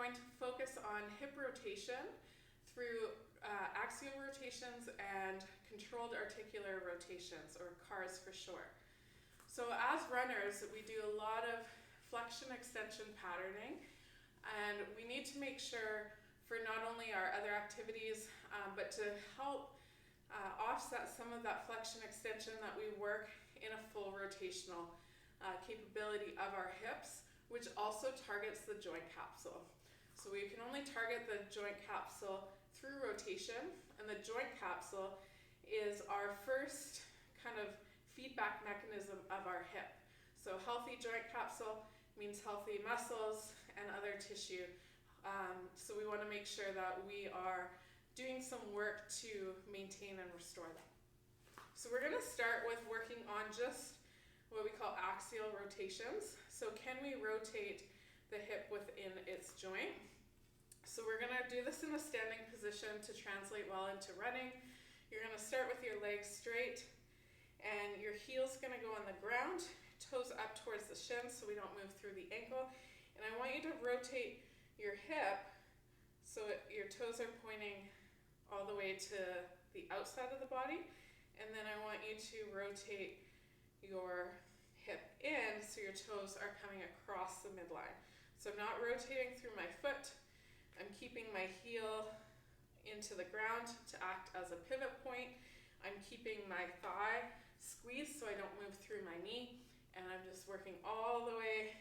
going to focus on hip rotation through axial rotations and controlled articular rotations, or CARs for short. So as runners, we do a lot of flexion extension patterning, and we need to make sure for not only our other activities, but to help offset some of that flexion extension that we work in a full rotational capability of our hips, which also targets the joint capsule. So we can only target the joint capsule through rotation, and the joint capsule is our first kind of feedback mechanism of our hip. So healthy joint capsule means healthy muscles and other tissue. So we want to make sure that we are doing some work to maintain and restore them. So we're going to start with working on just what we call axial rotations. So can we rotate the hip within its joint? So we're going to do this in a standing position to translate well into running. You're going to start with your legs straight, and your heel's going to go on the ground, toes up towards the shin so we don't move through the ankle. And I want you to rotate your hip so your toes are pointing all the way to the outside of the body. And then I want you to rotate your hip in so your toes are coming across the midline. So I'm not rotating through my foot. I'm keeping my heel into the ground to act as a pivot point. I'm keeping my thigh squeezed so I don't move through my knee. And I'm just working all the way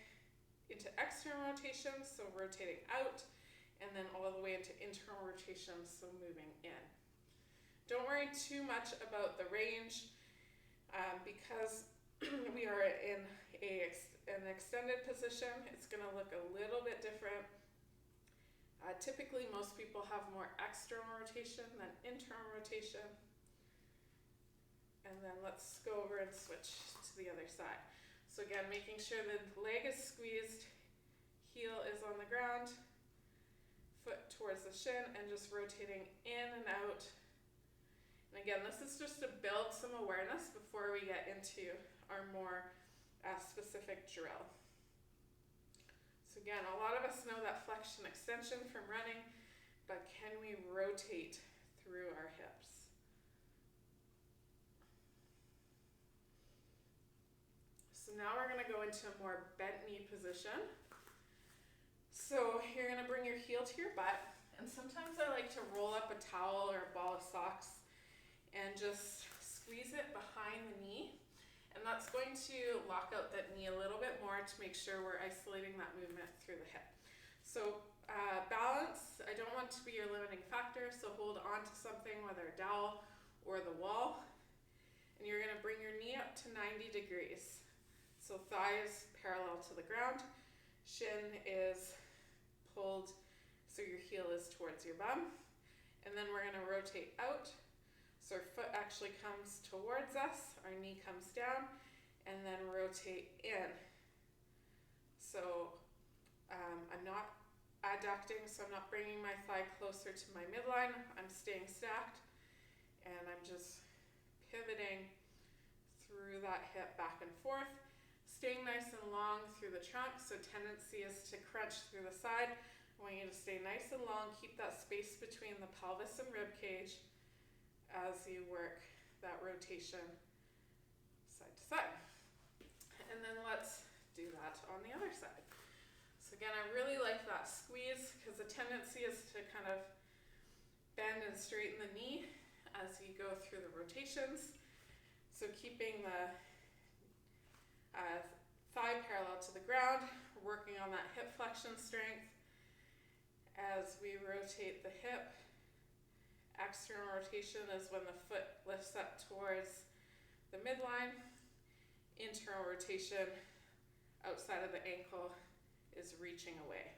into external rotations, so rotating out, and then all the way into internal rotations, so moving in. Don't worry too much about the range because we are in an extended position. It's going to look a little bit different. Typically, most people have more external rotation than internal rotation. And then let's go over and switch to the other side. So again, making sure the leg is squeezed, heel is on the ground, foot towards the shin, and just rotating in and out. And again, this is just to build some awareness before we get into our more specific drill. So again, a lot of us know that flexion extension from running, but can we rotate through our hips? So now we're going to go into a more bent knee position. So you're going to bring your heel to your butt, and sometimes I like to roll up a towel or a ball of socks and just squeeze it behind the knee, and that's going to lock out that knee a little bit more to make sure we're isolating that movement through the hip. So balance, I don't want to be your limiting factor, so hold on to something, whether a dowel or the wall, and you're going to bring your knee up to 90 degrees. So thighs parallel to the ground, shin is pulled so your heel is towards your bum, and then we're going to rotate out. So our foot actually comes towards us, our knee comes down, and then rotate in. So I'm not adducting, so I'm not bringing my thigh closer to my midline. I'm staying stacked, and I'm just pivoting through that hip back and forth. Staying nice and long through the trunk, so tendency is to crunch through the side. I want you to stay nice and long, keep that space between the pelvis and rib cage as you work that rotation side to side. And then let's do that on the other side. So again, I really like that squeeze because the tendency is to kind of bend and straighten the knee as you go through the rotations. So keeping the thigh parallel to the ground, working on that hip flexion strength as we rotate the hip. External rotation is when the foot lifts up towards the midline. Internal rotation outside of the ankle is reaching away.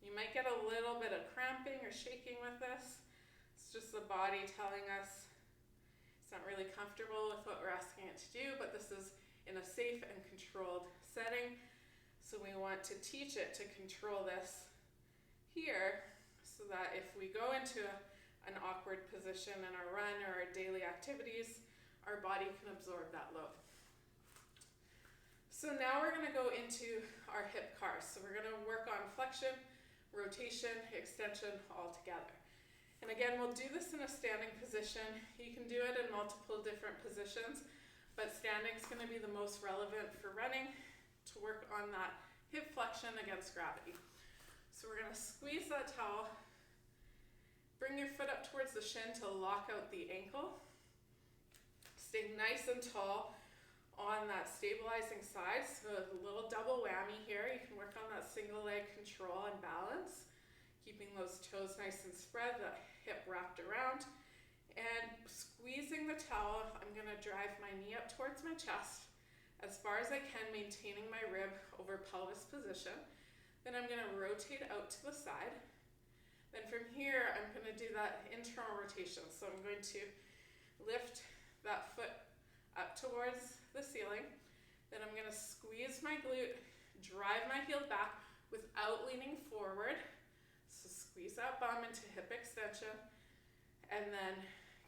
You might get a little bit of cramping or shaking with this. It's just the body telling us it's not really comfortable with what we're asking it to do, but this is in a safe and controlled setting. So we want to teach it to control this here so that if we go into an awkward position in our run or our daily activities, our body can absorb that load. So now we're going to go into our hip CARs. So we're going to work on flexion rotation, extension all together. And again, we'll do this in a standing position. You can do it in multiple different positions, but standing is going to be the most relevant for running to work on that hip flexion against gravity. So we're going to squeeze that towel, bring your foot up towards the shin to lock out the ankle. Stay nice and tall on that stabilizing side, so a little double whammy here. You can work on that single leg control and balance, keeping those toes nice and spread, the hip wrapped around, and squeezing the towel. I'm going to drive my knee up towards my chest as far as I can, maintaining my rib over pelvis position. Then I'm going to rotate out to the side. Then from here, I'm going to do that internal rotation. So I'm going to lift that foot up towards the ceiling. Then I'm going to squeeze my glute, drive my heel back without leaning forward. So squeeze that bum into hip extension, and then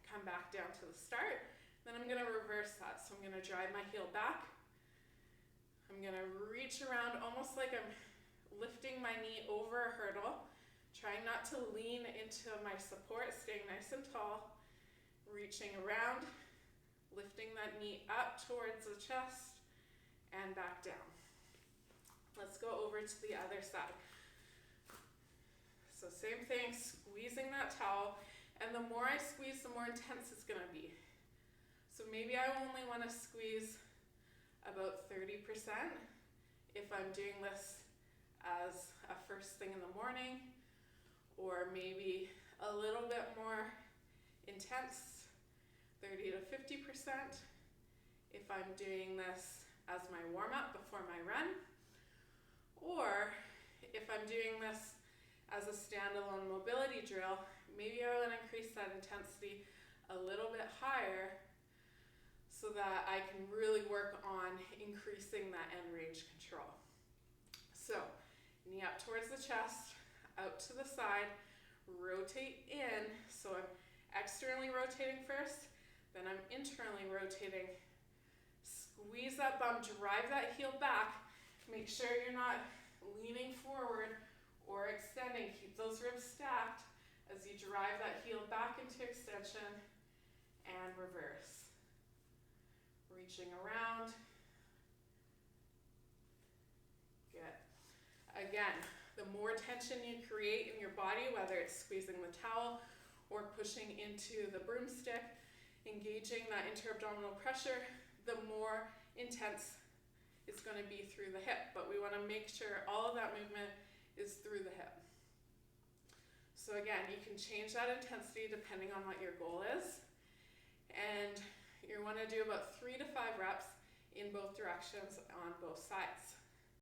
come back down to the start. Then I'm going to reverse that. So I'm going to drive my heel back. I'm going to reach around almost like I'm lifting my knee over a hurdle, trying not to lean into my support, staying nice and tall, reaching around, lifting that knee up towards the chest, and back down. Let's go over to the other side. So same thing, squeezing that towel, and the more I squeeze, the more intense it's going to be. So maybe I only want to squeeze about 30% if I'm doing this as a first thing in the morning, or maybe a little bit more intense, 30 to 50% if I'm doing this as my warm-up before my run, or if I'm doing this as a standalone mobility drill, maybe I will increase that intensity a little bit higher so that I can really work on increasing that end range control. So, knee up towards the chest, out to the side, rotate in. So I'm externally rotating first, then I'm internally rotating. Squeeze that bum, drive that heel back. Make sure you're not leaning forward or extending. Keep those ribs stacked as you drive that heel back into extension and reverse. Reaching around. Good. Again, the more tension you create in your body, whether it's squeezing the towel or pushing into the broomstick, engaging that interabdominal pressure, the more intense it's going to be through the hip. But we want to make sure all of that movement is through the hip. So again, you can change that intensity depending on what your goal is. And you want to do about 3 to 5 reps in both directions on both sides.